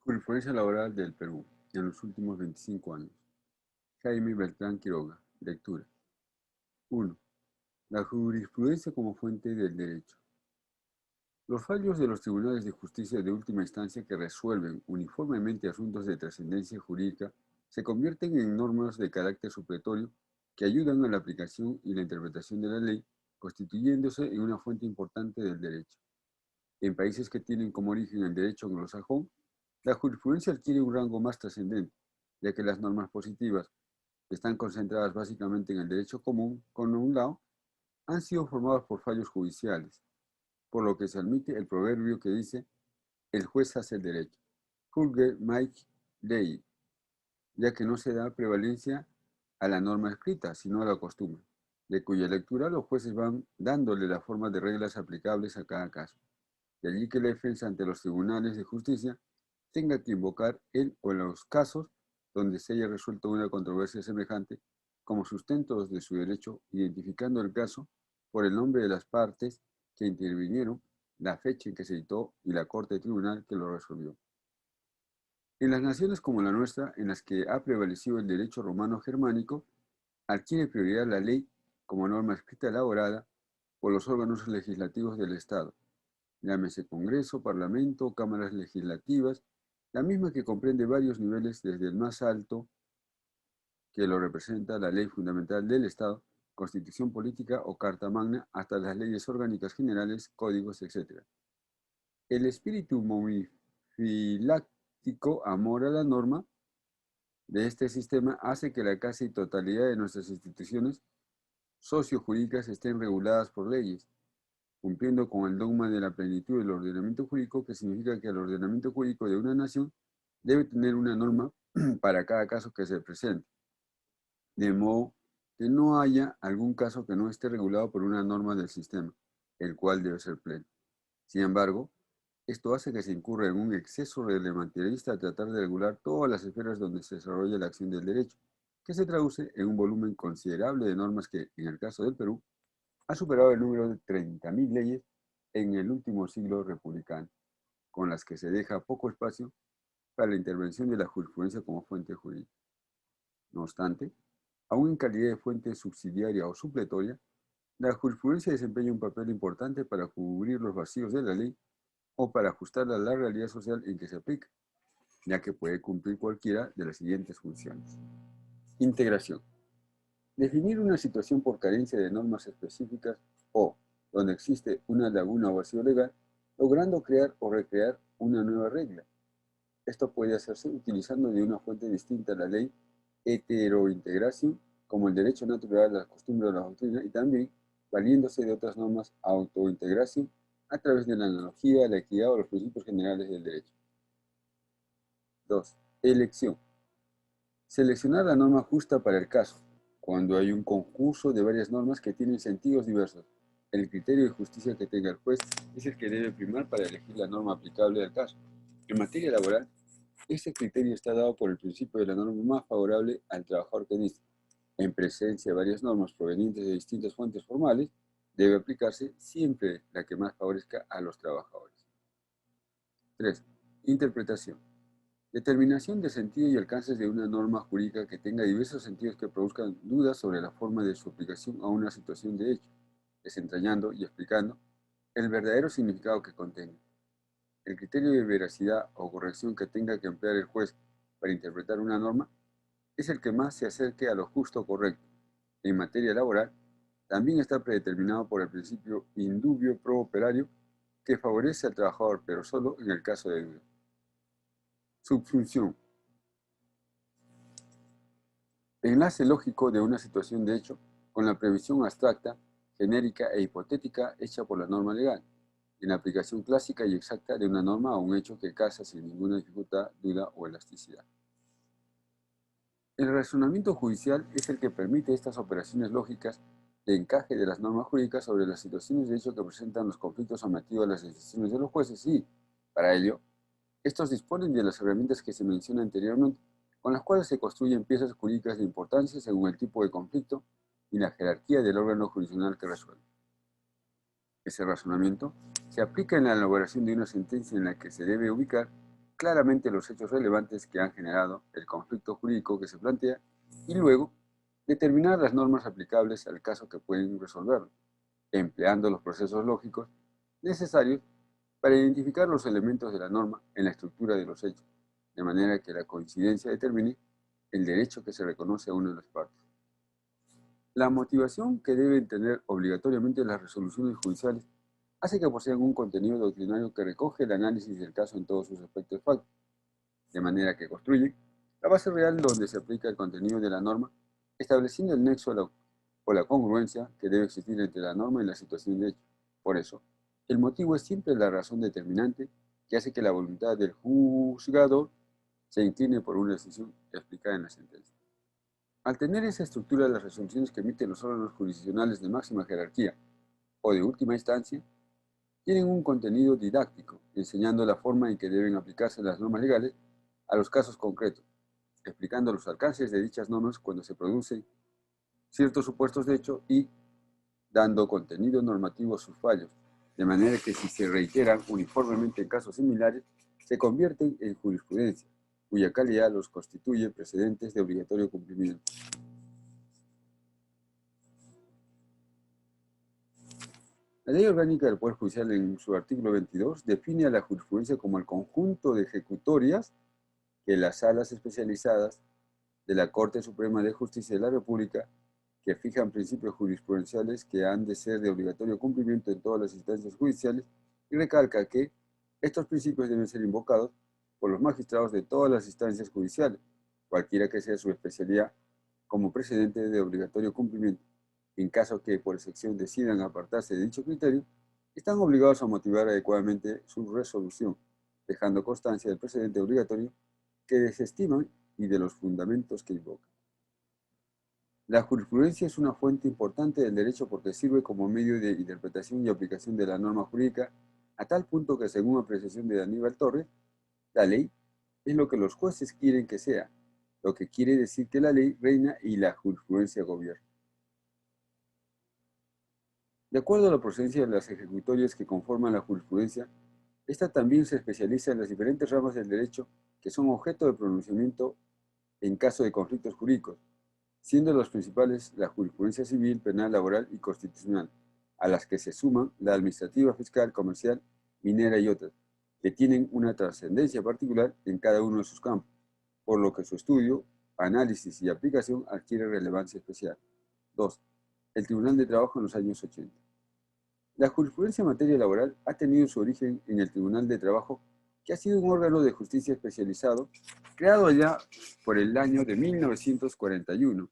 Jurisprudencia laboral del Perú en los últimos 25 años. Jaime Beltrán Quiroga. Lectura. 1. La jurisprudencia como fuente del derecho. Los fallos de los tribunales de justicia de última instancia que resuelven uniformemente asuntos de trascendencia jurídica se convierten en normas de carácter supletorio que ayudan a la aplicación y la interpretación de la ley, constituyéndose en una fuente importante del derecho. En países que tienen como origen el derecho anglosajón, la jurisprudencia adquiere un rango más trascendente, ya que las normas positivas, que están concentradas básicamente en el derecho común, con un lado, han sido formadas por fallos judiciales, por lo que se admite el proverbio que dice, el juez hace el derecho, Fulger Mike Ley, ya que no se da prevalencia a la norma escrita, sino a la costumbre, de cuya lectura los jueces van dándole la forma de reglas aplicables a cada caso. De allí que la defensa ante los tribunales de justicia tenga que invocar el o los casos donde se haya resuelto una controversia semejante como sustentos de su derecho, identificando el caso por el nombre de las partes que intervinieron, la fecha en que se dictó y la corte tribunal que lo resolvió. En las naciones como la nuestra, en las que ha prevalecido el derecho romano germánico, adquiere prioridad la ley como norma escrita elaborada por los órganos legislativos del Estado, llámese Congreso, Parlamento, cámaras legislativas, la misma que comprende varios niveles desde el más alto, que lo representa la ley fundamental del Estado, Constitución Política o Carta Magna, hasta las leyes orgánicas generales, códigos, etc. El espíritu monofiláctico, amor a la norma, de este sistema hace que la casi totalidad de nuestras instituciones sociojurídicas estén reguladas por leyes, cumpliendo con el dogma de la plenitud del ordenamiento jurídico, que significa que el ordenamiento jurídico de una nación debe tener una norma para cada caso que se presente, de modo que no haya algún caso que no esté regulado por una norma del sistema, el cual debe ser pleno. Sin embargo, esto hace que se incurra en un exceso reglamentista a tratar de regular todas las esferas donde se desarrolla la acción del derecho, que se traduce en un volumen considerable de normas que, en el caso del Perú, ha superado el número de 30.000 leyes en el último siglo republicano, con las que se deja poco espacio para la intervención de la jurisprudencia como fuente jurídica. No obstante, aún en calidad de fuente subsidiaria o supletoria, la jurisprudencia desempeña un papel importante para cubrir los vacíos de la ley o para ajustarla a la realidad social en que se aplica, ya que puede cumplir cualquiera de las siguientes funciones. Integración. Definir una situación por carencia de normas específicas o donde existe una laguna o vacío legal, logrando crear o recrear una nueva regla. Esto puede hacerse utilizando de una fuente distinta a la ley heterointegración, como el derecho natural, la costumbre o la doctrina, y también valiéndose de otras normas autointegración a través de la analogía, la equidad o los principios generales del derecho. 2. Elección. Seleccionar la norma justa para el caso, cuando hay un concurso de varias normas que tienen sentidos diversos. El criterio de justicia que tenga el juez es el que debe primar para elegir la norma aplicable al caso. En materia laboral, este criterio está dado por el principio de la norma más favorable al trabajador que dice, en presencia de varias normas provenientes de distintas fuentes formales, debe aplicarse siempre la que más favorezca a los trabajadores. 3. Interpretación. Determinación de sentido y alcances de una norma jurídica que tenga diversos sentidos que produzcan dudas sobre la forma de su aplicación a una situación de hecho, desentrañando y explicando el verdadero significado que contenga. El criterio de veracidad o corrección que tenga que emplear el juez para interpretar una norma es el que más se acerque a lo justo o correcto. En materia laboral, también está predeterminado por el principio indubio pro operario que favorece al trabajador, pero solo en el caso de duda. Subsunción. Enlace lógico de una situación de hecho con la previsión abstracta, genérica e hipotética hecha por la norma legal, en la aplicación clásica y exacta de una norma a un hecho que casa sin ninguna dificultad, duda o elasticidad. El razonamiento judicial es el que permite estas operaciones lógicas de encaje de las normas jurídicas sobre las situaciones de hecho que presentan los conflictos sometidos a las decisiones de los jueces y, para ello, estos disponen de las herramientas que se mencionan anteriormente, con las cuales se construyen piezas jurídicas de importancia según el tipo de conflicto y la jerarquía del órgano jurisdiccional que resuelve. Ese razonamiento se aplica en la elaboración de una sentencia en la que se debe ubicar claramente los hechos relevantes que han generado el conflicto jurídico que se plantea y luego determinar las normas aplicables al caso que pueden resolverlo, empleando los procesos lógicos necesarios para identificar los elementos de la norma en la estructura de los hechos, de manera que la coincidencia determine el derecho que se reconoce a una de las partes. La motivación que deben tener obligatoriamente las resoluciones judiciales hace que posean un contenido doctrinario que recoge el análisis del caso en todos sus aspectos fácticos, de manera que construye la base real donde se aplica el contenido de la norma, estableciendo el nexo o la congruencia que debe existir entre la norma y la situación de hecho. Por eso, el motivo es siempre la razón determinante que hace que la voluntad del juzgador se incline por una decisión explicada en la sentencia. Al tener esa estructura, las resoluciones que emiten los órganos jurisdiccionales de máxima jerarquía o de última instancia tienen un contenido didáctico, enseñando la forma en que deben aplicarse las normas legales a los casos concretos, explicando los alcances de dichas normas cuando se producen ciertos supuestos de hecho y dando contenido normativo a sus fallos, de manera que si se reiteran uniformemente en casos similares, se convierten en jurisprudencia, cuya calidad los constituye precedentes de obligatorio cumplimiento. La Ley Orgánica del Poder Judicial, en su artículo 22, define a la jurisprudencia como el conjunto de ejecutorias que las salas especializadas de la Corte Suprema de Justicia de la República, que fijan principios jurisprudenciales que han de ser de obligatorio cumplimiento en todas las instancias judiciales, y recalca que estos principios deben ser invocados por los magistrados de todas las instancias judiciales, cualquiera que sea su especialidad, como precedente de obligatorio cumplimiento. En caso que por excepción decidan apartarse de dicho criterio, están obligados a motivar adecuadamente su resolución, dejando constancia del precedente obligatorio que desestiman y de los fundamentos que invocan. La jurisprudencia es una fuente importante del derecho porque sirve como medio de interpretación y aplicación de la norma jurídica, a tal punto que, según apreciación de Aníbal Torres, la ley es lo que los jueces quieren que sea, lo que quiere decir que la ley reina y la jurisprudencia gobierna. De acuerdo a la procedencia de las ejecutorias que conforman la jurisprudencia, esta también se especializa en las diferentes ramas del derecho que son objeto de pronunciamiento en caso de conflictos jurídicos, siendo los principales la jurisprudencia civil, penal, laboral y constitucional, a las que se suman la administrativa, fiscal, comercial, minera y otras, que tienen una trascendencia particular en cada uno de sus campos, por lo que su estudio, análisis y aplicación adquiere relevancia especial. 2. El Tribunal de Trabajo en los años 80. La jurisprudencia en materia laboral ha tenido su origen en el Tribunal de Trabajo, que ha sido un órgano de justicia especializado, creado ya por el año de 1941,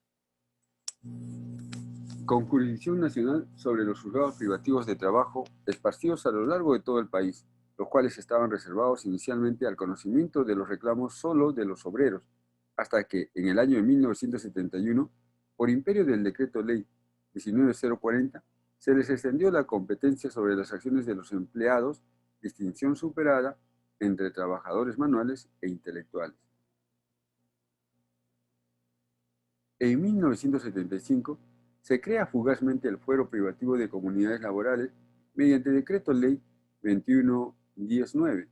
con jurisdicción nacional sobre los juzgados privativos de trabajo esparcidos a lo largo de todo el país, los cuales estaban reservados inicialmente al conocimiento de los reclamos solo de los obreros, hasta que en el año de 1971, por imperio del Decreto Ley 19040, se les extendió la competencia sobre las acciones de los empleados, distinción superada entre trabajadores manuales e intelectuales. En 1975, se crea fugazmente el Fuero Privativo de Comunidades Laborales mediante Decreto Ley 2119,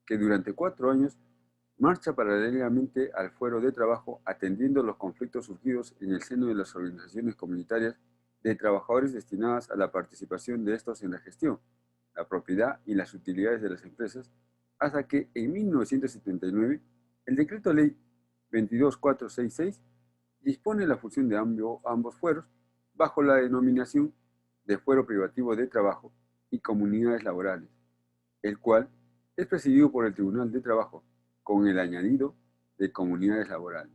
que durante 4 años marcha paralelamente al Fuero de Trabajo, atendiendo los conflictos surgidos en el seno de las organizaciones comunitarias de trabajadores destinadas a la participación de estos en la gestión, la propiedad y las utilidades de las empresas, hasta que en 1979 el Decreto Ley 22466 dispone la fusión de ambos fueros bajo la denominación de Fuero Privativo de Trabajo y Comunidades Laborales, el cual es presidido por el Tribunal de Trabajo, con el añadido de Comunidades Laborales.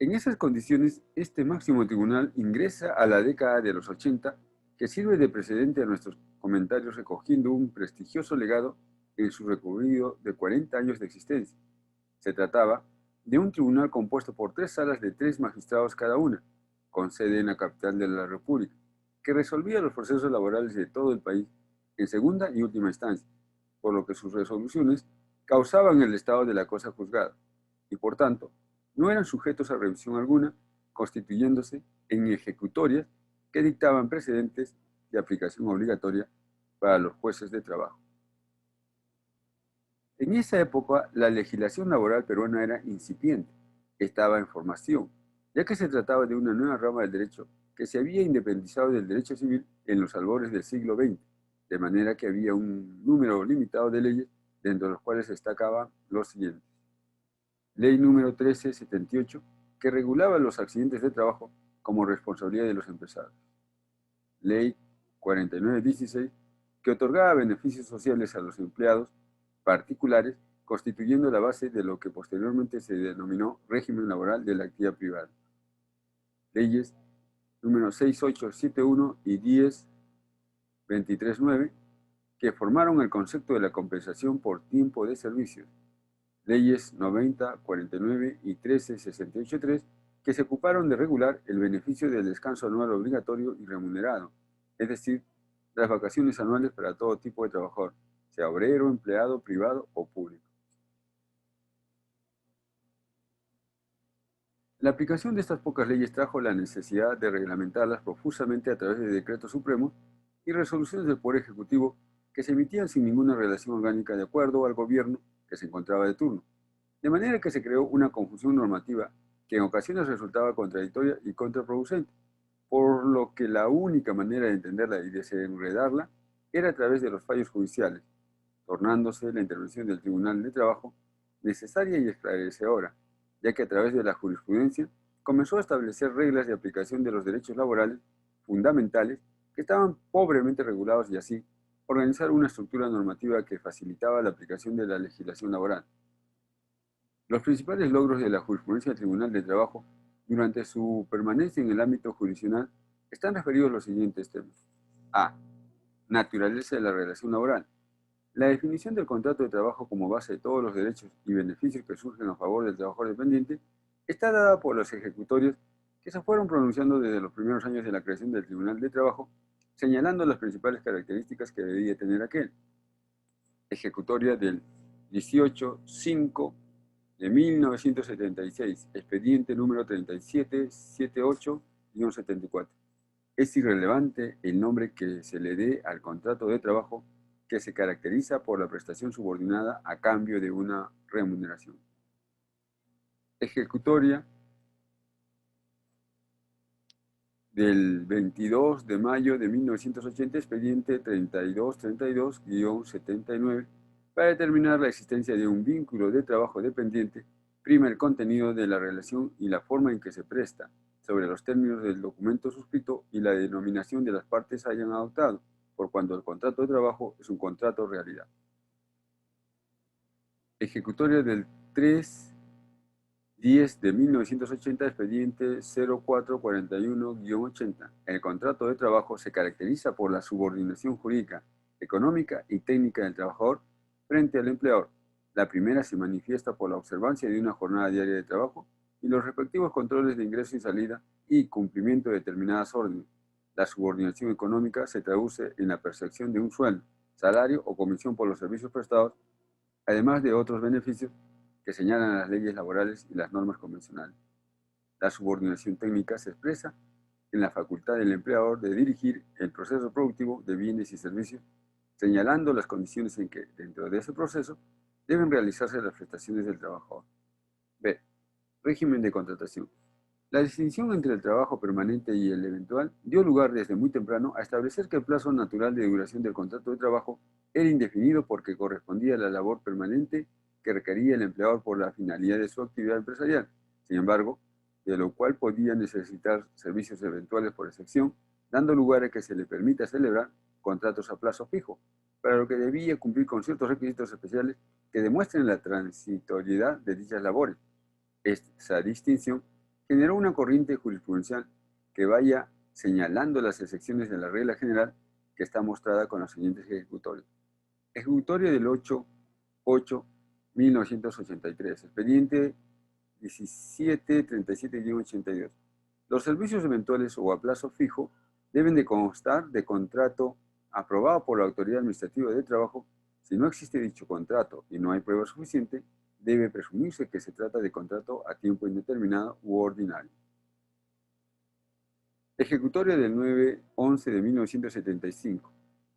En esas condiciones, este máximo tribunal ingresa a la década de los 80, que sirve de precedente a nuestros comentarios recogiendo un prestigioso legado en su recorrido de 40 años de existencia. Se trataba de un tribunal compuesto por 3 salas de 3 magistrados cada una, con sede en la capital de la República, que resolvía los procesos laborales de todo el país en segunda y última instancia, por lo que sus resoluciones causaban el estado de la cosa juzgada, y por tanto no eran sujetos a revisión alguna, constituyéndose en ejecutorias que dictaban precedentes de aplicación obligatoria para los jueces de trabajo. En esa época, la legislación laboral peruana era incipiente, estaba en formación, ya que se trataba de una nueva rama del derecho que se había independizado del derecho civil en los albores del siglo XX, de manera que había un número limitado de leyes, dentro de los cuales destacaban los siguientes. Ley número 1378, que regulaba los accidentes de trabajo como responsabilidad de los empresarios. Ley 4916, que otorgaba beneficios sociales a los empleados particulares, constituyendo la base de lo que posteriormente se denominó régimen laboral de la actividad privada. Leyes número 6871 y 10239, que formaron el concepto de la compensación por tiempo de servicios. Leyes 90, 49 y 1368.3, que se ocuparon de regular el beneficio del descanso anual obligatorio y remunerado, es decir, las vacaciones anuales para todo tipo de trabajador, sea obrero, empleado, privado o público. La aplicación de estas pocas leyes trajo la necesidad de reglamentarlas profusamente a través de decretos supremos y resoluciones del Poder Ejecutivo que se emitían sin ninguna relación orgánica de acuerdo al gobierno que se encontraba de turno, de manera que se creó una confusión normativa que en ocasiones resultaba contradictoria y contraproducente, por lo que la única manera de entenderla y desenredarla era a través de los fallos judiciales, tornándose la intervención del Tribunal de Trabajo necesaria y esclarecedora, ya que a través de la jurisprudencia comenzó a establecer reglas de aplicación de los derechos laborales fundamentales que estaban pobremente regulados y así organizar una estructura normativa que facilitaba la aplicación de la legislación laboral. Los principales logros de la jurisprudencia del Tribunal de Trabajo durante su permanencia en el ámbito jurisdiccional están referidos a los siguientes temas. A. Naturaleza de la relación laboral. La definición del contrato de trabajo como base de todos los derechos y beneficios que surgen a favor del trabajador dependiente está dada por los ejecutorios que se fueron pronunciando desde los primeros años de la creación del Tribunal de Trabajo, señalando las principales características que debía tener aquel. Ejecutoria del 18-5 de 1976, expediente número 3778-74. Es irrelevante el nombre que se le dé al contrato de trabajo que se caracteriza por la prestación subordinada a cambio de una remuneración. Ejecutoria del 22 de mayo de 1980, expediente 3232-79, para determinar la existencia de un vínculo de trabajo dependiente, prima el contenido de la relación y la forma en que se presta, sobre los términos del documento suscrito y la denominación de las partes hayan adoptado, por cuanto el contrato de trabajo es un contrato realidad. Ejecutoria del 3-10 de 1980, expediente 0441-80. El contrato de trabajo se caracteriza por la subordinación jurídica, económica y técnica del trabajador frente al empleador. La primera se manifiesta por la observancia de una jornada diaria de trabajo y los respectivos controles de ingreso y salida y cumplimiento de determinadas órdenes. La subordinación económica se traduce en la percepción de un sueldo, salario o comisión por los servicios prestados, además de otros beneficios que señalan las leyes laborales y las normas convencionales. La subordinación técnica se expresa en la facultad del empleador de dirigir el proceso productivo de bienes y servicios, señalando las condiciones en que, dentro de ese proceso, deben realizarse las prestaciones del trabajador. B. Régimen de contratación. La distinción entre el trabajo permanente y el eventual dio lugar desde muy temprano a establecer que el plazo natural de duración del contrato de trabajo era indefinido porque correspondía a la labor permanente que requería el empleador por la finalidad de su actividad empresarial, sin embargo, de lo cual podía necesitar servicios eventuales por excepción, dando lugar a que se le permita celebrar contratos a plazo fijo, para lo que debía cumplir con ciertos requisitos especiales que demuestren la transitoriedad de dichas labores. Esa distinción generó una corriente jurisprudencial que vaya señalando las excepciones de la regla general que está mostrada con los siguientes ejecutorios. Ejecutoria del 8-8-1983, expediente 1737-82. Los servicios eventuales o a plazo fijo deben de constar de contrato aprobado por la Autoridad Administrativa de Trabajo. Si no existe dicho contrato y no hay prueba suficiente, debe presumirse que se trata de contrato a tiempo indeterminado u ordinario. Ejecutoria del 9-11 de 1975.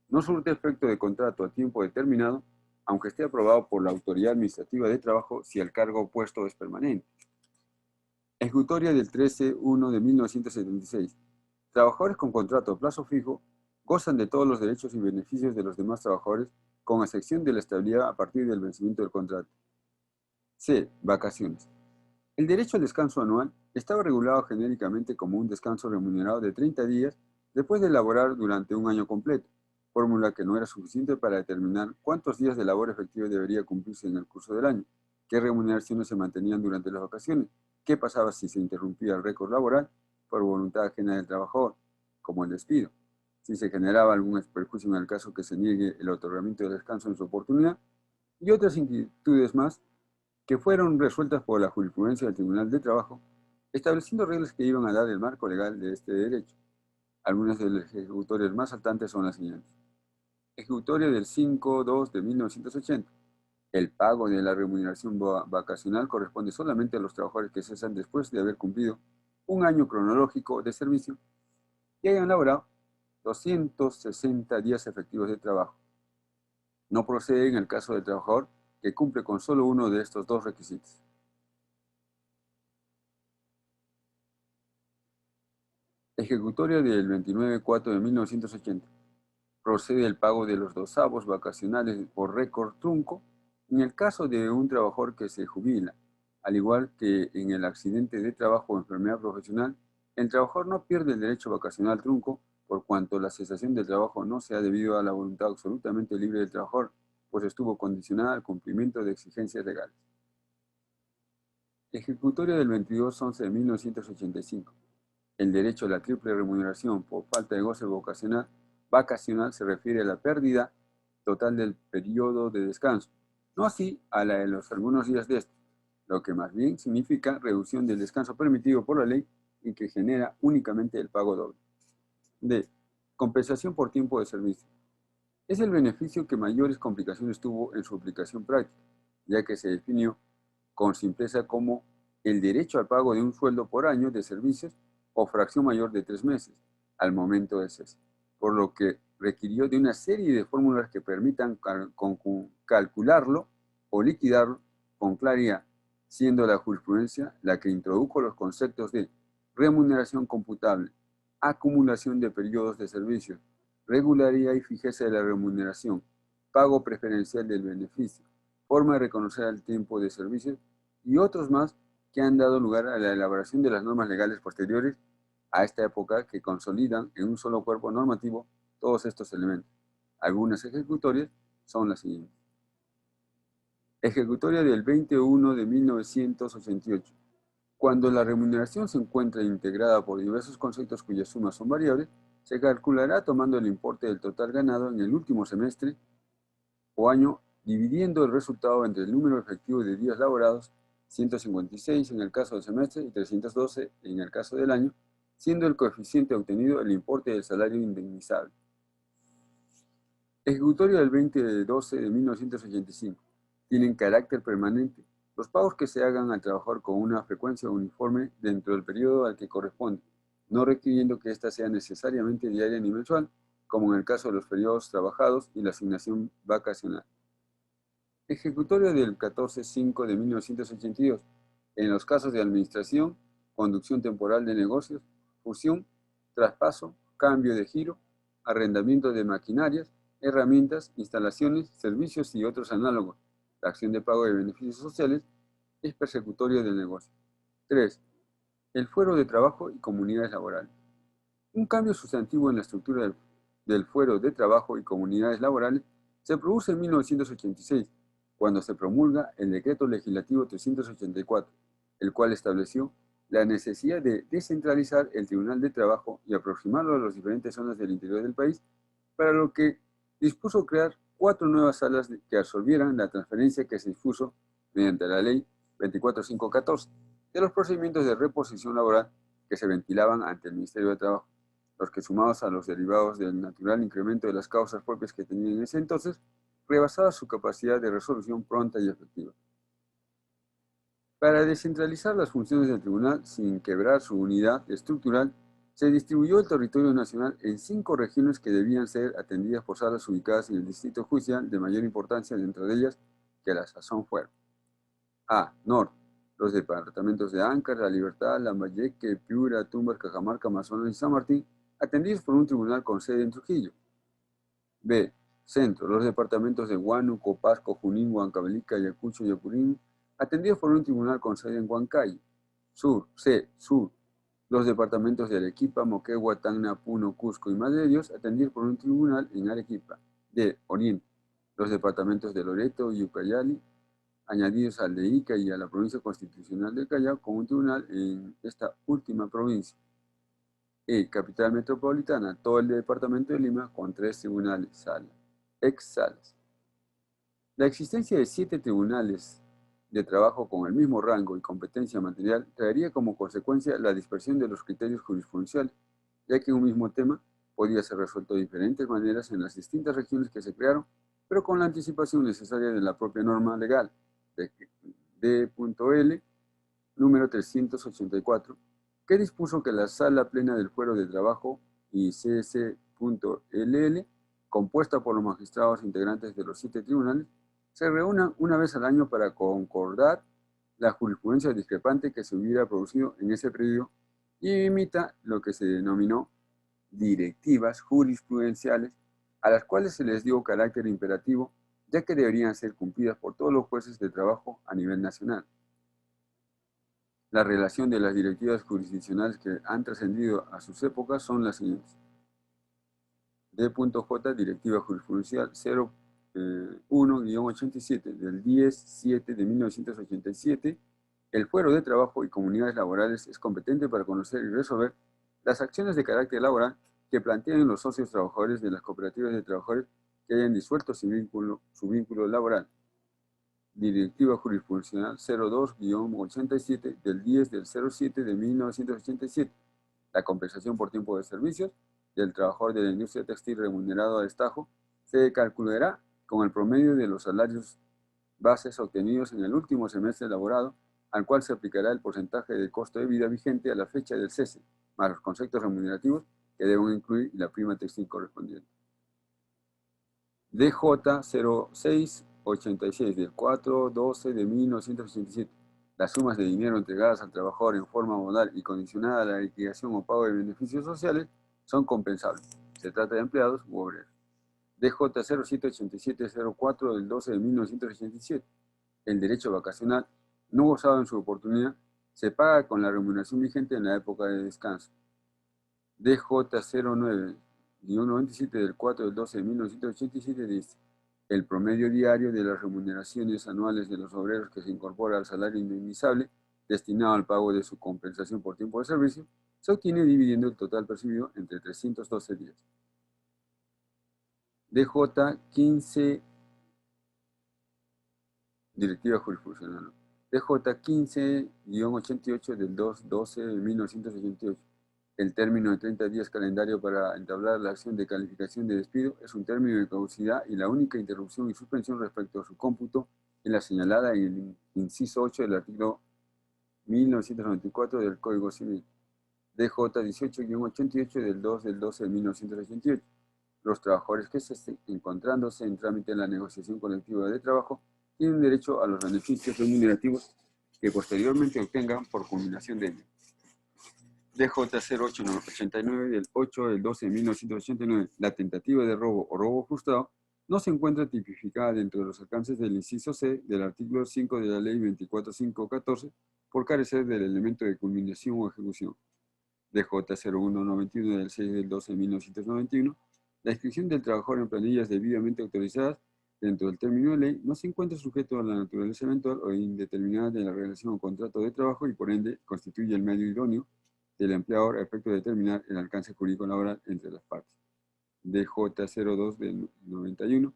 No surte efecto de contrato a tiempo determinado aunque esté aprobado por la Autoridad Administrativa de Trabajo si el cargo puesto es permanente. Ejecutoria del 13-1 de 1976. Trabajadores con contrato a plazo fijo gozan de todos los derechos y beneficios de los demás trabajadores, con excepción de la estabilidad a partir del vencimiento del contrato. C. Vacaciones. El derecho al descanso anual estaba regulado genéricamente como un descanso remunerado de 30 días después de laborar durante un año completo, fórmula que no era suficiente para determinar cuántos días de labor efectiva debería cumplirse en el curso del año, qué remuneraciones se mantenían durante las vacaciones, qué pasaba si se interrumpía el récord laboral por voluntad ajena del trabajador, como el despido, si se generaba algún perjuicio en el caso que se niegue el otorgamiento de descanso en su oportunidad, y otras inquietudes más que fueron resueltas por la jurisprudencia del Tribunal de Trabajo, estableciendo reglas que iban a dar el marco legal de este derecho. Algunas de las ejecutorias más saltantes son las siguientes. Ejecutoria del 5-2 de 1980. El pago de la remuneración vacacional corresponde solamente a los trabajadores que cesan después de haber cumplido un año cronológico de servicio y hayan laborado 260 días efectivos de trabajo. No procede en el caso del trabajador que cumple con solo uno de estos dos requisitos. Ejecutoria del 29-4 de 1980. Procede el pago de los dosavos vacacionales por récord trunco en el caso de un trabajador que se jubila. Al igual que en el accidente de trabajo o enfermedad profesional, el trabajador no pierde el derecho vacacional trunco por cuanto la cesación del trabajo no sea debido a la voluntad absolutamente libre del trabajador, pues estuvo condicionada al cumplimiento de exigencias legales. Ejecutoria del 22-11 de 1985. El derecho a la triple remuneración por falta de goce vacacional se refiere a la pérdida total del periodo de descanso, no así a la de los algunos días de este, lo que más bien significa reducción del descanso permitido por la ley y que genera únicamente el pago doble. D. Compensación por tiempo de servicio. Es el beneficio que mayores complicaciones tuvo en su aplicación práctica, ya que se definió con simpleza como el derecho al pago de un sueldo por año de servicios o fracción mayor de 3 meses al momento del cese, por lo que requirió de una serie de fórmulas que permitan calcularlo o liquidarlo con claridad, siendo la jurisprudencia la que introdujo los conceptos de remuneración computable, acumulación de periodos de servicio, regularidad y fijeza de la remuneración, pago preferencial del beneficio, forma de reconocer el tiempo de servicio y otros más que han dado lugar a la elaboración de las normas legales posteriores a esta época que consolidan en un solo cuerpo normativo todos estos elementos. Algunas ejecutorias son las siguientes. Ejecutoria del 21 de 1988. Cuando la remuneración se encuentra integrada por diversos conceptos cuyas sumas son variables, se calculará tomando el importe del total ganado en el último semestre o año, dividiendo el resultado entre el número efectivo de días laborados, 156 en el caso del semestre y 312 en el caso del año, siendo el coeficiente obtenido el importe del salario indemnizable. Ejecutoria del 20-12 de 1985. Tienen carácter permanente los pagos que se hagan al trabajador con una frecuencia uniforme dentro del periodo al que corresponde, no requiriendo que ésta sea necesariamente diaria ni mensual, como en el caso de los periodos trabajados y la asignación vacacional. Ejecutoria del 14-5 de 1982. En los casos de administración, conducción temporal de negocios, fusión, traspaso, cambio de giro, arrendamiento de maquinarias, herramientas, instalaciones, servicios y otros análogos. La acción de pago de beneficios sociales es persecutoria del negocio. 3. El fuero de trabajo y comunidades laborales. Un cambio sustantivo en la estructura del fuero de trabajo y comunidades laborales se produce en 1986, cuando se promulga el Decreto Legislativo 384, el cual estableció la necesidad de descentralizar el Tribunal de Trabajo y aproximarlo a las diferentes zonas del interior del país, para lo que dispuso crear 4 nuevas salas que absorbieran la transferencia que se dispuso mediante la Ley 24514 de los procedimientos de reposición laboral que se ventilaban ante el Ministerio de Trabajo, los que sumados a los derivados del natural incremento de las causas propias que tenían en ese entonces, rebasaba su capacidad de resolución pronta y efectiva. Para descentralizar las funciones del tribunal sin quebrar su unidad estructural, Se distribuyó el territorio nacional en 5 regiones que debían ser atendidas por salas ubicadas en el distrito judicial de mayor importancia, dentro de ellas que a la sazón fueron: A. Norte, los departamentos de Áncash, La Libertad, Lambayeque, Piura, Tumbes, Cajamarca, Amazonas y San Martín, atendidos por un tribunal con sede en Trujillo. B. Centro, los departamentos de Huánuco, Pasco, Junín, Huancavelica, Ayacucho y Apurímac, atendidos por un tribunal con sede en Huancayo. Sur, los departamentos de Arequipa, Moquegua, Tacna, Puno, Cusco y Madre de Dios, atendidos por un tribunal en Arequipa. D. Oriente, los departamentos de Loreto y Ucayali, añadidos al de Ica y a la provincia constitucional del Callao, con un tribunal en esta última provincia. E. Capital metropolitana, todo el departamento de Lima, con 3 tribunales, ex-salas. La existencia de 7 tribunales de trabajo con el mismo rango y competencia material traería como consecuencia la dispersión de los criterios jurisprudenciales, ya que un mismo tema podía ser resuelto de diferentes maneras en las distintas regiones que se crearon, pero con la anticipación necesaria de la propia norma legal D.L. número 384, que dispuso que la Sala Plena del Fuero de Trabajo y CS.LL, compuesta por los magistrados integrantes de los 7 tribunales, se reúnan una vez al año para concordar la jurisprudencia discrepante que se hubiera producido en ese periodo y emita lo que se denominó directivas jurisprudenciales, a las cuales se les dio carácter imperativo, ya que deberían ser cumplidas por todos los jueces de trabajo a nivel nacional. La relación de las directivas jurisdiccionales que han trascendido a sus épocas son las siguientes. D.J. Directiva Jurisprudencial 01-87 del 10/7 de 1987. El Fuero de Trabajo y Comunidades Laborales es competente para conocer y resolver las acciones de carácter laboral que planteen los socios trabajadores de las cooperativas de trabajadores que hayan disuelto su vínculo laboral. Directiva Jurisprudencial 02-87 del 10/07 de 1987. La compensación por tiempo de servicios del trabajador de la industria textil remunerado a destajo se calculará con el promedio de los salarios bases obtenidos en el último semestre laborado, al cual se aplicará el porcentaje de costo de vida vigente a la fecha del cese, más los conceptos remunerativos que deben incluir la prima textil correspondiente. DJ 0686 del 4/12 de 1987. Las sumas de dinero entregadas al trabajador en forma modal y condicionada a la liquidación o pago de beneficios sociales son compensables. Se trata de empleados u obreros. DJ 078704 del 12 de 1987. El derecho vacacional no gozado en su oportunidad se paga con la remuneración vigente en la época de descanso. DJ 09-97 del 4/12 de 1987 dice: el promedio diario de las remuneraciones anuales de los obreros que se incorpora al salario indemnizable destinado al pago de su compensación por tiempo de servicio se obtiene dividiendo el total percibido entre 312 días. DJ 15, Directiva Jurisdiccional. DJ 15-88 del 2/12 de 1988. El término de 30 días calendario para entablar la acción de calificación de despido es un término de caducidad y la única interrupción y suspensión respecto a su cómputo es la señalada en el inciso 8 del artículo 1994 del Código Civil. DJ 18-88 del 2/12 de 1988. Los trabajadores que estén encontrándose en trámite en la negociación colectiva de trabajo tienen derecho a los beneficios remunerativos que posteriormente obtengan por culminación de ello. DJ 0889 del 8/12 de 1989. La tentativa de robo o robo frustrado no se encuentra tipificada dentro de los alcances del inciso C del artículo 5 de la Ley 24514 por carecer del elemento de culminación o ejecución. DJ 0191 del 6/12 de 1991. La inscripción del trabajador en planillas debidamente autorizadas dentro del término de ley no se encuentra sujeto a la naturaleza eventual o indeterminada de la relación o contrato de trabajo y por ende constituye el medio idóneo del empleador a efecto de determinar el alcance jurídico laboral entre las partes. DJ 02 del 91,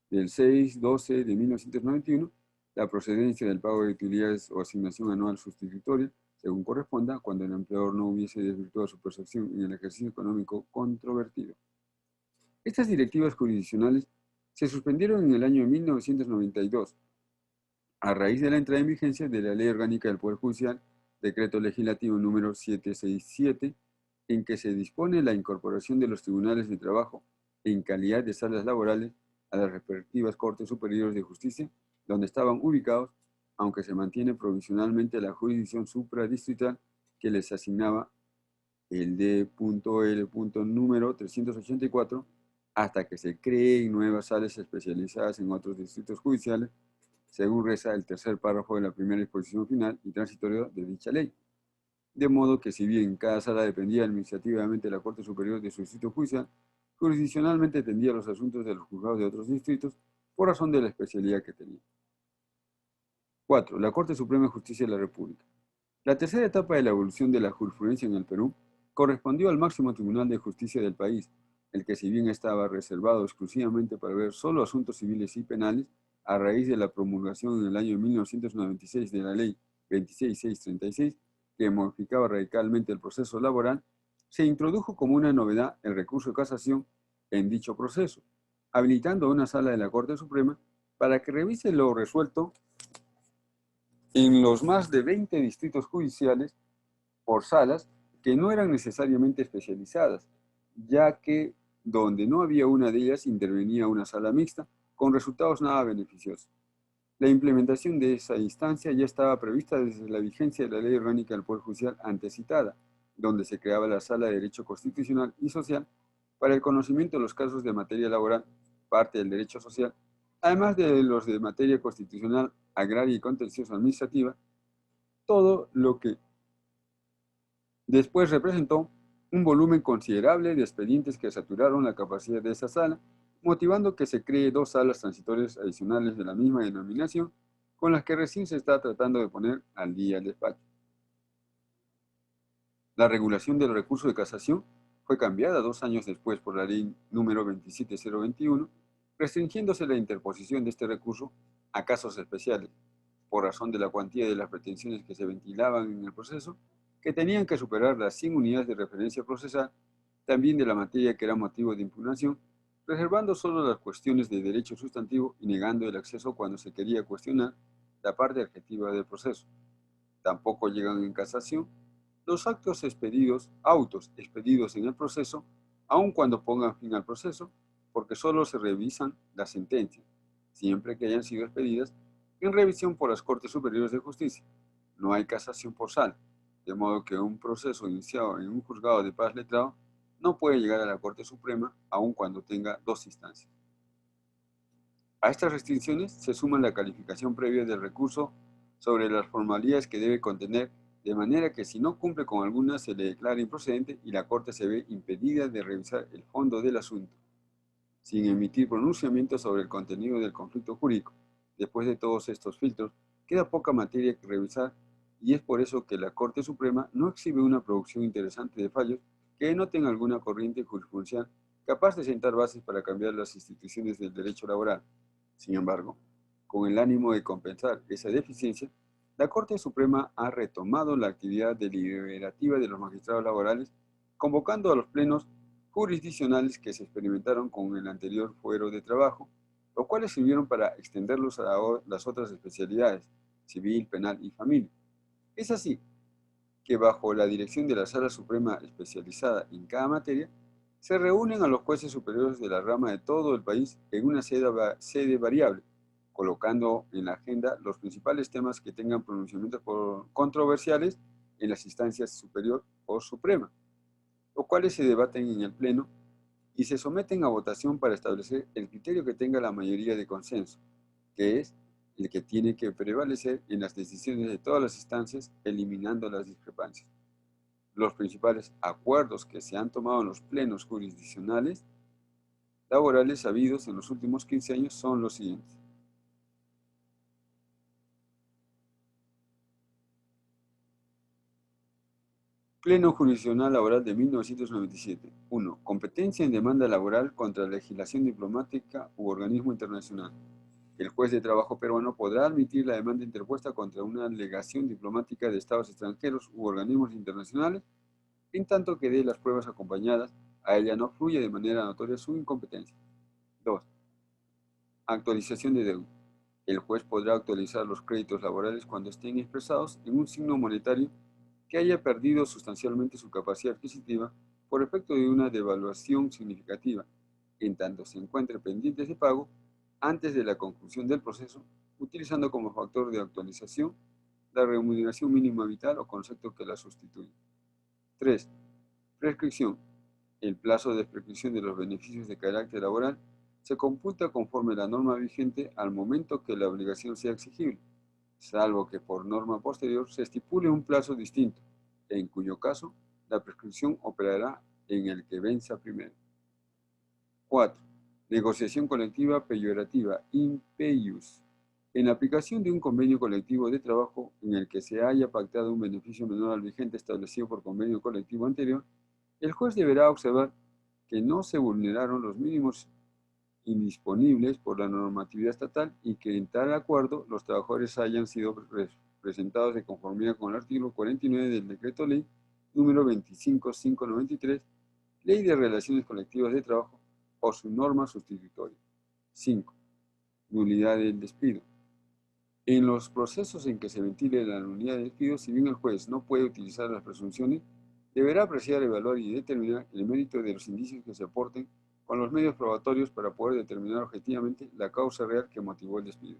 del 6/12 de 1991, la procedencia del pago de utilidades o asignación anual sustitutoria, según corresponda, cuando el empleador no hubiese desvirtuado su percepción en el ejercicio económico controvertido. Estas directivas jurisdiccionales se suspendieron en el año 1992, a raíz de la entrada en vigencia de la Ley Orgánica del Poder Judicial, Decreto Legislativo número 767, en que se dispone la incorporación de los tribunales de trabajo en calidad de salas laborales a las respectivas Cortes Superiores de Justicia, donde estaban ubicados, aunque se mantiene provisionalmente la jurisdicción supradistrital que les asignaba el D.L. número 384, hasta que se creen nuevas salas especializadas en otros distritos judiciales, según reza el tercer párrafo de la primera disposición final y transitoria de dicha ley. De modo que si bien cada sala dependía administrativamente de la Corte Superior de su distrito judicial, jurisdiccionalmente atendía los asuntos de los juzgados de otros distritos por razón de la especialidad que tenía. 4. La Corte Suprema de Justicia de la República. La tercera etapa de la evolución de la jurisprudencia en el Perú correspondió al máximo tribunal de justicia del país, el que si bien estaba reservado exclusivamente para ver solo asuntos civiles y penales, a raíz de la promulgación en el año 1996 de la Ley 26636, que modificaba radicalmente el proceso laboral, se introdujo como una novedad el recurso de casación en dicho proceso, habilitando a una sala de la Corte Suprema para que revise lo resuelto en los más de 20 distritos judiciales por salas que no eran necesariamente especializadas, ya que donde no había una de ellas intervenía una sala mixta con resultados nada beneficiosos. La implementación de esa instancia ya estaba prevista desde la vigencia de la Ley Orgánica del Poder Judicial antecitada, donde se creaba la Sala de Derecho Constitucional y Social para el conocimiento de los casos de materia laboral, parte del derecho social, además de los de materia constitucional, agraria y contencioso administrativa, todo lo que después representó un volumen considerable de expedientes que saturaron la capacidad de esa sala, motivando que se cree dos salas transitorias adicionales de la misma denominación, con las que recién se está tratando de poner al día el despacho. La regulación del recurso de casación fue cambiada 2 años después por la ley número 27021, restringiéndose la interposición de este recurso a casos especiales, por razón de la cuantía de las pretensiones que se ventilaban en el proceso, que tenían que superar las 100 unidades de referencia procesal, también de la materia que era motivo de impugnación, reservando solo las cuestiones de derecho sustantivo y negando el acceso cuando se quería cuestionar la parte adjetiva del proceso. Tampoco llegan en casación los autos expedidos en el proceso, aun cuando pongan fin al proceso, porque solo se revisan las sentencias, siempre que hayan sido expedidas en revisión por las Cortes Superiores de Justicia. No hay casación por sala, de modo que un proceso iniciado en un juzgado de paz letrado no puede llegar a la Corte Suprema aun cuando tenga 2 instancias. A estas restricciones se suma la calificación previa del recurso sobre las formalidades que debe contener, de manera que si no cumple con alguna se le declara improcedente y la Corte se ve impedida de revisar el fondo del asunto, sin emitir pronunciamiento sobre el contenido del conflicto jurídico. Después de todos estos filtros, queda poca materia que revisar y es por eso que la Corte Suprema no exhibe una producción interesante de fallos que denoten alguna corriente jurisprudencial capaz de sentar bases para cambiar las instituciones del derecho laboral. Sin embargo, con el ánimo de compensar esa deficiencia, la Corte Suprema ha retomado la actividad deliberativa de los magistrados laborales, convocando a los plenos jurisdiccionales que se experimentaron con el anterior fuero de trabajo, los cuales sirvieron para extenderlos a las otras especialidades, civil, penal y familia. Es así que bajo la dirección de la Sala Suprema especializada en cada materia, se reúnen a los jueces superiores de la rama de todo el país en una sede variable, colocando en la agenda los principales temas que tengan pronunciamientos controversiales en las instancias superior o suprema, los cuales se debaten en el Pleno y se someten a votación para establecer el criterio que tenga la mayoría de consenso, que es el que tiene que prevalecer en las decisiones de todas las instancias, eliminando las discrepancias. Los principales acuerdos que se han tomado en los plenos jurisdiccionales laborales habidos en los últimos 15 años son los siguientes. Pleno Jurisdiccional Laboral de 1997. 1. Competencia en demanda laboral contra legislación diplomática u organismo internacional. El juez de trabajo peruano podrá admitir la demanda interpuesta contra una legación diplomática de estados extranjeros u organismos internacionales, en tanto que de las pruebas acompañadas a ella no fluye de manera notoria su incompetencia. 2. Actualización de deuda. El juez podrá actualizar los créditos laborales cuando estén expresados en un signo monetario que haya perdido sustancialmente su capacidad adquisitiva por efecto de una devaluación significativa, en tanto se encuentre pendiente de pago antes de la conclusión del proceso, utilizando como factor de actualización la remuneración mínima vital o concepto que la sustituye. 3. Prescripción. El plazo de prescripción de los beneficios de carácter laboral se computa conforme la norma vigente al momento que la obligación sea exigible, salvo que por norma posterior se estipule un plazo distinto, en cuyo caso la prescripción operará en el que venza primero. 4. Negociación colectiva peyorativa, impeius. En la aplicación de un convenio colectivo de trabajo en el que se haya pactado un beneficio menor al vigente establecido por convenio colectivo anterior, el juez deberá observar que no se vulneraron los mínimos indisponibles por la normatividad estatal y que en tal acuerdo los trabajadores hayan sido presentados de conformidad con el artículo 49 del Decreto Ley número 25593, Ley de Relaciones Colectivas de Trabajo, o su norma sustitutoria. 5. Nulidad del despido. En los procesos en que se ventile la nulidad del despido, si bien el juez no puede utilizar las presunciones, deberá apreciar, evaluar y determinar el mérito de los indicios que se aporten con los medios probatorios para poder determinar objetivamente la causa real que motivó el despido.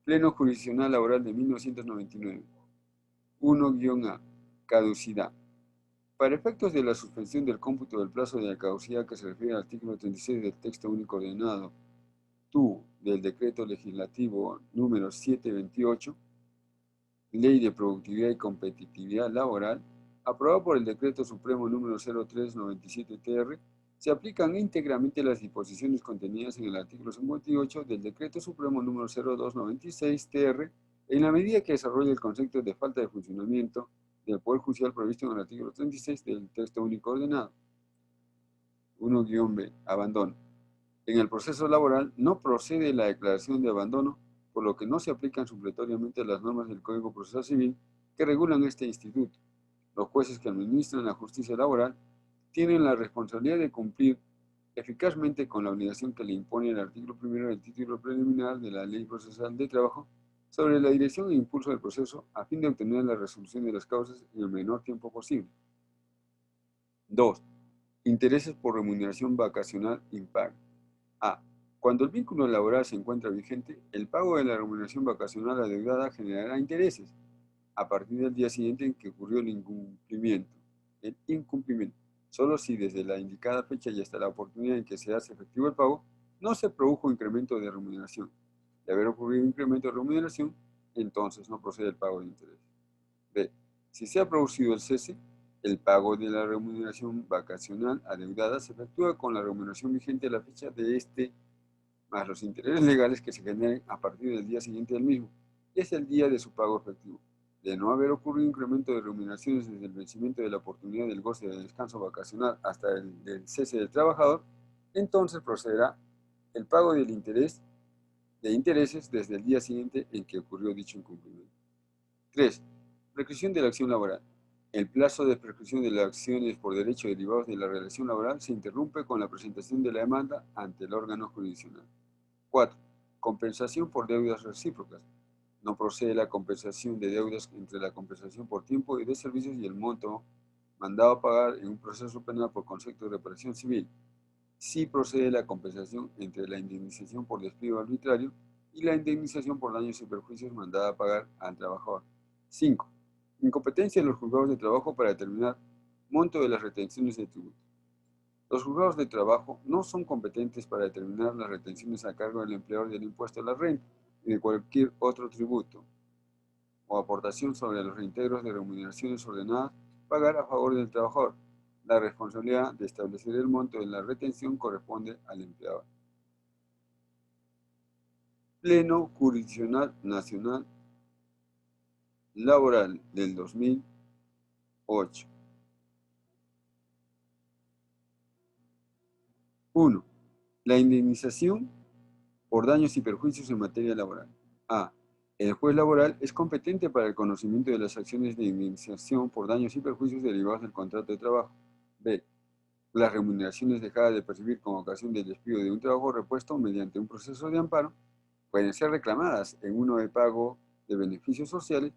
Pleno Jurisdiccional Laboral de 1999. 1-A. Caducidad. Para efectos de la suspensión del cómputo del plazo de la caducidad que se refiere al artículo 36 del texto único ordenado del Decreto Legislativo número 728, Ley de Productividad y Competitividad Laboral, aprobado por el Decreto Supremo número 0397-TR, se aplican íntegramente las disposiciones contenidas en el artículo 58 del Decreto Supremo número 0296-TR, en la medida que desarrolla el concepto de falta de funcionamiento del Poder Judicial previsto en el artículo 36 del texto único ordenado. 1-B. Abandono. En el proceso laboral no procede la declaración de abandono, por lo que no se aplican supletoriamente las normas del Código Procesal Civil que regulan este instituto. Los jueces que administran la justicia laboral tienen la responsabilidad de cumplir eficazmente con la obligación que le impone el artículo 1 del título preliminar de la Ley Procesal de Trabajo sobre la dirección e impulso del proceso a fin de obtener la resolución de las causas en el menor tiempo posible. 2. Intereses por remuneración vacacional impaga. A. Cuando el vínculo laboral se encuentra vigente, el pago de la remuneración vacacional adeudada generará intereses a partir del día siguiente en que ocurrió el incumplimiento. Solo si desde la indicada fecha y hasta la oportunidad en que se hace efectivo el pago, no se produjo incremento de remuneración. De haber ocurrido incremento de remuneración, entonces no procede el pago de interés. B. Si se ha producido el cese, el pago de la remuneración vacacional adeudada se efectúa con la remuneración vigente a la fecha de este, más los intereses legales que se generen a partir del día siguiente del mismo, y es el día de su pago efectivo. De no haber ocurrido incremento de remuneraciones desde el vencimiento de la oportunidad del goce de descanso vacacional hasta el del cese del trabajador, entonces procederá el pago del interés de intereses desde el día siguiente en que ocurrió dicho incumplimiento. 3. Prescripción de la acción laboral. El plazo de prescripción de las acciones por derecho derivados de la relación laboral se interrumpe con la presentación de la demanda ante el órgano jurisdiccional. 4. Compensación por deudas recíprocas. No procede la compensación de deudas entre la compensación por tiempo y de servicios y el monto mandado a pagar en un proceso penal por concepto de reparación civil. Sí procede la compensación entre la indemnización por despido arbitrario y la indemnización por daños y perjuicios mandada a pagar al trabajador. 5. Incompetencia de los juzgados de trabajo para determinar monto de las retenciones de tributo. Los juzgados de trabajo no son competentes para determinar las retenciones a cargo del empleador del impuesto a la renta y de cualquier otro tributo o aportación sobre los reintegros de remuneraciones ordenadas pagar a favor del trabajador. La responsabilidad de establecer el monto de la retención corresponde al empleador. Pleno Jurisdiccional Nacional Laboral del 2008. 1. La indemnización por daños y perjuicios en materia laboral. A. El juez laboral es competente para el conocimiento de las acciones de indemnización por daños y perjuicios derivados del contrato de trabajo. B. Las remuneraciones dejadas de percibir con ocasión del despido de un trabajo repuesto mediante un proceso de amparo pueden ser reclamadas en uno de pago de beneficios sociales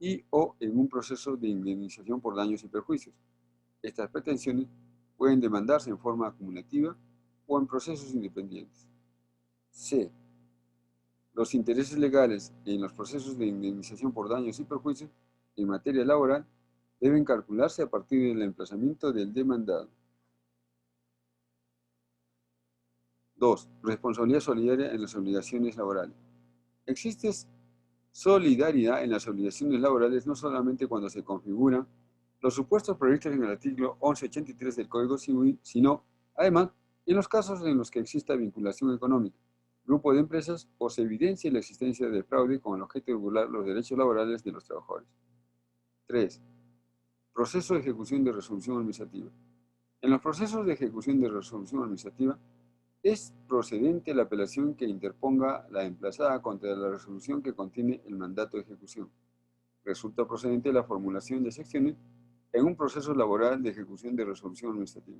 y o en un proceso de indemnización por daños y perjuicios. Estas pretensiones pueden demandarse en forma acumulativa o en procesos independientes. C. Los intereses legales en los procesos de indemnización por daños y perjuicios en materia laboral deben calcularse a partir del emplazamiento del demandado. 2. Responsabilidad solidaria en las obligaciones laborales. Existe solidaridad en las obligaciones laborales no solamente cuando se configuran los supuestos previstos en el artículo 1183 del Código Civil, sino, además, en los casos en los que exista vinculación económica, grupo de empresas o se evidencie la existencia de fraude con el objeto de burlar los derechos laborales de los trabajadores. 3. Proceso de ejecución de resolución administrativa. En los procesos de ejecución de resolución administrativa, es procedente la apelación que interponga la emplazada contra la resolución que contiene el mandato de ejecución. Resulta procedente la formulación de secciones en un proceso laboral de ejecución de resolución administrativa.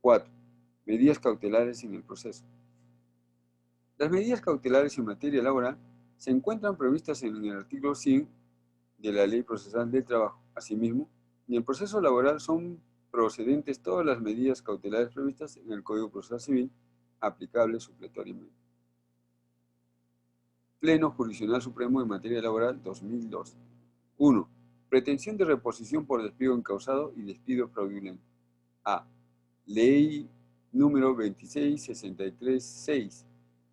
4. Medidas cautelares en el proceso. Las medidas cautelares en materia laboral se encuentran previstas en el artículo 100 de la Ley Procesal del Trabajo. Asimismo, en el proceso laboral son procedentes todas las medidas cautelares previstas en el Código Procesal Civil aplicables supletoriamente. Pleno Jurisdiccional Supremo en materia laboral 2002. 1. Pretensión de reposición por despido encausado y despido fraudulento. A. Ley número 26636.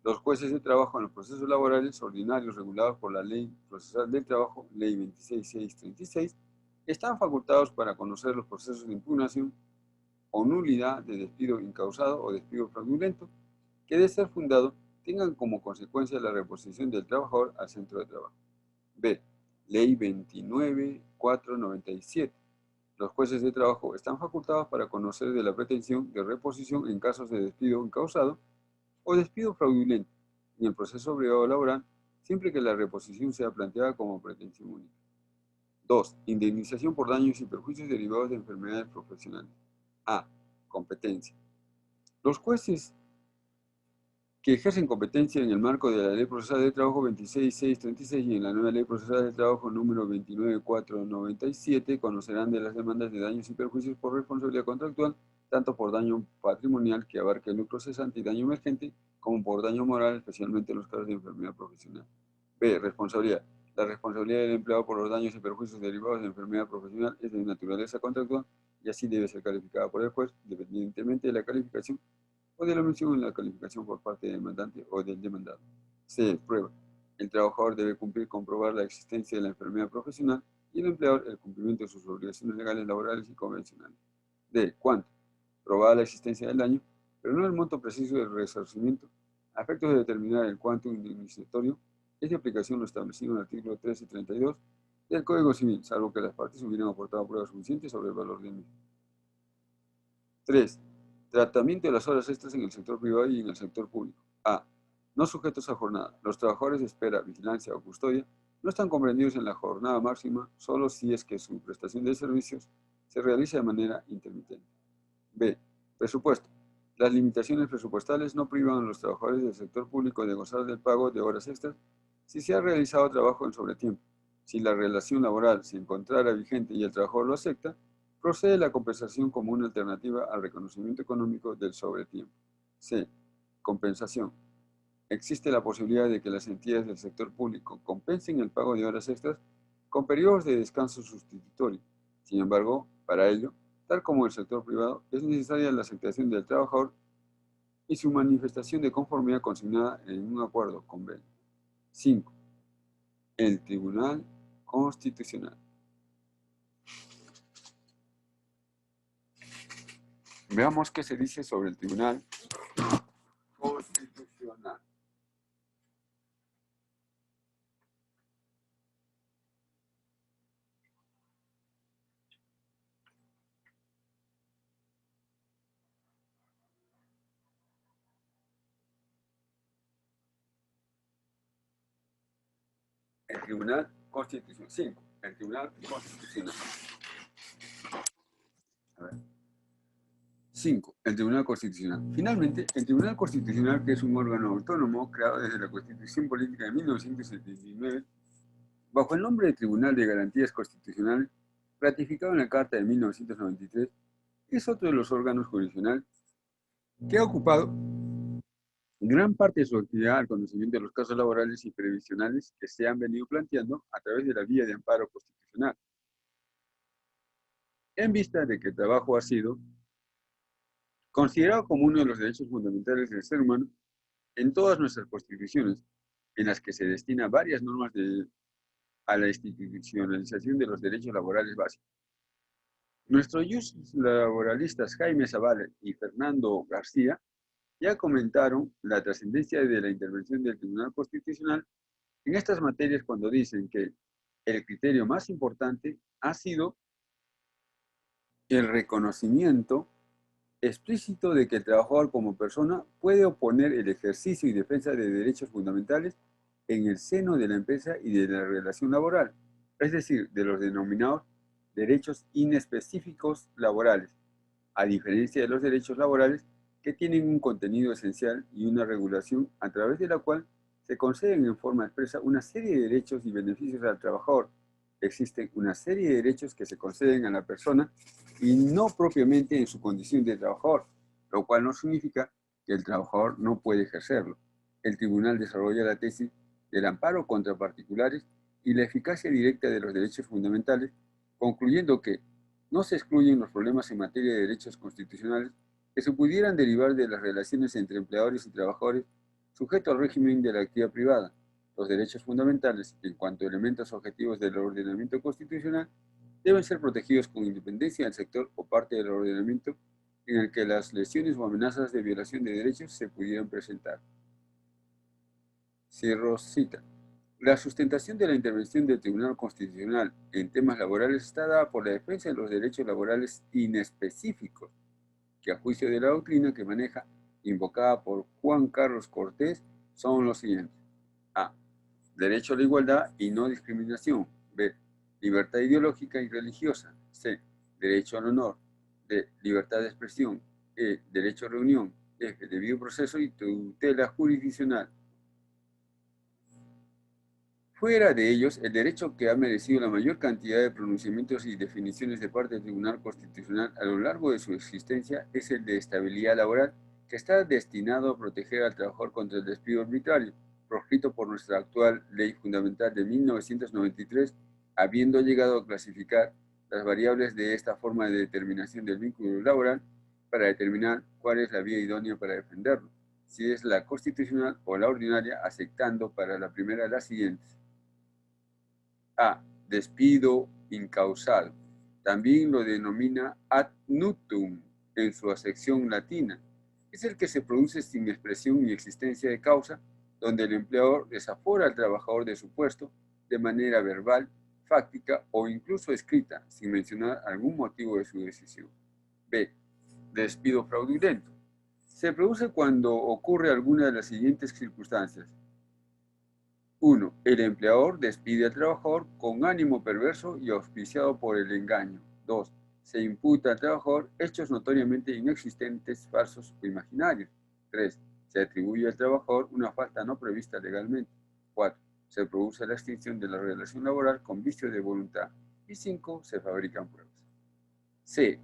Los jueces de trabajo en los procesos laborales ordinarios regulados por la Ley Procesal del Trabajo, Ley 26636, están facultados para conocer los procesos de impugnación o nulidad de despido incausado o despido fraudulento que, de ser fundado, tengan como consecuencia la reposición del trabajador al centro de trabajo. B. Ley 29497. Los jueces de trabajo están facultados para conocer de la pretensión de reposición en casos de despido incausado o despido fraudulento en el proceso privado laboral, siempre que la reposición sea planteada como pretensión única. 2. Indemnización por daños y perjuicios derivados de enfermedades profesionales. A. Competencia. Los jueces que ejercen competencia en el marco de la Ley Procesal del Trabajo 26636 y en la nueva Ley Procesal del Trabajo número 29497 conocerán de las demandas de daños y perjuicios por responsabilidad contractual, tanto por daño patrimonial que abarca el lucro cesante y daño emergente, como por daño moral, especialmente en los casos de enfermedad profesional. B. Responsabilidad. La responsabilidad del empleado por los daños y perjuicios derivados de enfermedad profesional es de naturaleza contractual y así debe ser calificada por el juez, independientemente de la calificación o de la mención en la calificación por parte del demandante o del demandado. C. Prueba. El trabajador debe cumplir comprobar la existencia de la enfermedad profesional y el empleador el cumplimiento de sus obligaciones legales, laborales y convencionales. D. ¿Cuánto? Probada la existencia del daño, pero no el monto preciso del resarcimiento, a efectos de determinar el cuánto indemnizatorio, es de aplicación lo establecido en el artículo 13 y 32 del Código Civil, salvo que las partes hubieran aportado pruebas suficientes sobre el valor del mismo. 3. Tratamiento de las horas extras en el sector privado y en el sector público. A. No sujetos a jornada. Los trabajadores de espera, vigilancia o custodia no están comprendidos en la jornada máxima solo si es que su prestación de servicios se realiza de manera intermitente. B. Presupuesto. Las limitaciones presupuestales no privan a los trabajadores del sector público de gozar del pago de horas extras si se ha realizado trabajo en sobretiempo. Si la relación laboral se encontrara vigente y el trabajador lo acepta, procede la compensación como una alternativa al reconocimiento económico del sobretiempo. C. Compensación. Existe la posibilidad de que las entidades del sector público compensen el pago de horas extras con periodos de descanso sustitutorio. Sin embargo, para ello, tal como el sector privado, es necesaria la aceptación del trabajador y su manifestación de conformidad consignada en un acuerdo convenio. 5. El Tribunal Constitucional. Veamos qué se dice sobre el Tribunal Constitucional. El Tribunal Constitucional. 5. El Tribunal Constitucional. A ver. 5. El Tribunal Constitucional. Finalmente, el Tribunal Constitucional, que es un órgano autónomo creado desde la Constitución Política de 1979, Bajo el nombre de Tribunal de Garantías Constitucionales, ratificado en la Carta de 1993, es otro de los órganos jurisdiccionales que ha ocupado gran parte de su actividad al conocimiento de los casos laborales y previsionales que se han venido planteando a través de la vía de amparo constitucional. En vista de que el trabajo ha sido considerado como uno de los derechos fundamentales del ser humano en todas nuestras constituciones, en las que se destina varias normas a la institucionalización de los derechos laborales básicos. Nuestros laboralistas Jaime Zavala y Fernando García ya comentaron la trascendencia de la intervención del Tribunal Constitucional en estas materias cuando dicen que el criterio más importante ha sido el reconocimiento explícito de que el trabajador como persona puede oponer el ejercicio y defensa de derechos fundamentales en el seno de la empresa y de la relación laboral, es decir, de los denominados derechos inespecíficos laborales, a diferencia de los derechos laborales que tienen un contenido esencial y una regulación a través de la cual se conceden en forma expresa una serie de derechos y beneficios al trabajador. Existen una serie de derechos que se conceden a la persona y no propiamente en su condición de trabajador, lo cual no significa que el trabajador no puede ejercerlo. El tribunal desarrolla la tesis del amparo contra particulares y la eficacia directa de los derechos fundamentales, concluyendo que no se excluyen los problemas en materia de derechos constitucionales que se pudieran derivar de las relaciones entre empleadores y trabajadores sujetos al régimen de la actividad privada. Los derechos fundamentales, en cuanto a elementos objetivos del ordenamiento constitucional, deben ser protegidos con independencia del sector o parte del ordenamiento en el que las lesiones o amenazas de violación de derechos se pudieran presentar. Cierro cita. La sustentación de la intervención del Tribunal Constitucional en temas laborales está dada por la defensa de los derechos laborales inespecíficos, que a juicio de la doctrina que maneja, invocada por Juan Carlos Cortés, son los siguientes. A. Derecho a la igualdad y no discriminación. B. Libertad ideológica y religiosa. C. Derecho al honor. D. Libertad de expresión. E. Derecho a reunión. F. Debido proceso y tutela jurisdiccional. Fuera de ellos, el derecho que ha merecido la mayor cantidad de pronunciamientos y definiciones de parte del Tribunal Constitucional a lo largo de su existencia es el de estabilidad laboral, que está destinado a proteger al trabajador contra el despido arbitrario, proscrito por nuestra actual Ley Fundamental de 1993, habiendo llegado a clasificar las variables de esta forma de determinación del vínculo laboral para determinar cuál es la vía idónea para defenderlo, si es la constitucional o la ordinaria, aceptando para la primera las siguientes. A. Despido incausado. También lo denomina ad nutum en su acepción latina. Es el que se produce sin expresión ni existencia de causa, donde el empleador desafora al trabajador de su puesto de manera verbal, fáctica o incluso escrita, sin mencionar algún motivo de su decisión. B. Despido fraudulento. Se produce cuando ocurre alguna de las siguientes circunstancias. 1. El empleador despide al trabajador con ánimo perverso y auspiciado por el engaño. 2. Se imputa al trabajador hechos notoriamente inexistentes, falsos o imaginarios. 3. Se atribuye al trabajador una falta no prevista legalmente. 4. Se produce la extinción de la relación laboral con vicio de voluntad. Y 5. Se fabrican pruebas. C.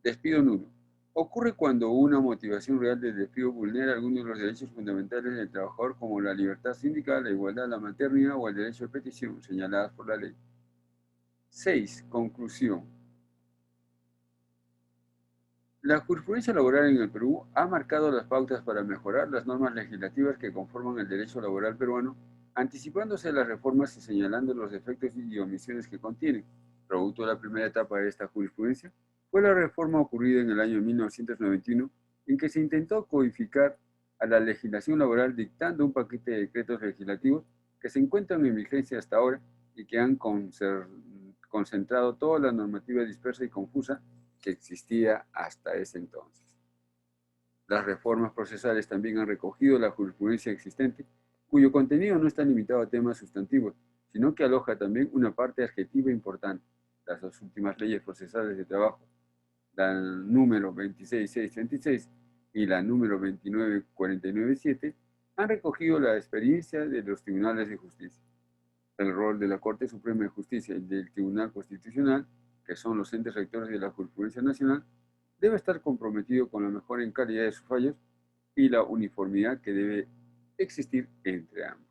Despido nulo. Ocurre cuando una motivación real del despido vulnera algunos de los derechos fundamentales del trabajador, como la libertad sindical, la igualdad, la maternidad o el derecho de petición, señaladas por la ley. 6. Conclusión. La jurisprudencia laboral en el Perú ha marcado las pautas para mejorar las normas legislativas que conforman el derecho laboral peruano, anticipándose a las reformas y señalando los defectos y omisiones que contienen. Producto de la primera etapa de esta jurisprudencia fue la reforma ocurrida en el año 1991, en que se intentó codificar a la legislación laboral dictando un paquete de decretos legislativos que se encuentran en vigencia hasta ahora y que han concentrado toda la normativa dispersa y confusa que existía hasta ese entonces. Las reformas procesales también han recogido la jurisprudencia existente, cuyo contenido no está limitado a temas sustantivos, sino que aloja también una parte adjetiva importante. Las dos últimas leyes procesales de trabajo, la número 26636 y la número 29497, han recogido la experiencia de los tribunales de justicia. El rol de la Corte Suprema de Justicia y del Tribunal Constitucional, que son los entes rectores de la jurisprudencia nacional, debe estar comprometido con la mejora en calidad de sus fallos y la uniformidad que debe existir entre ambos.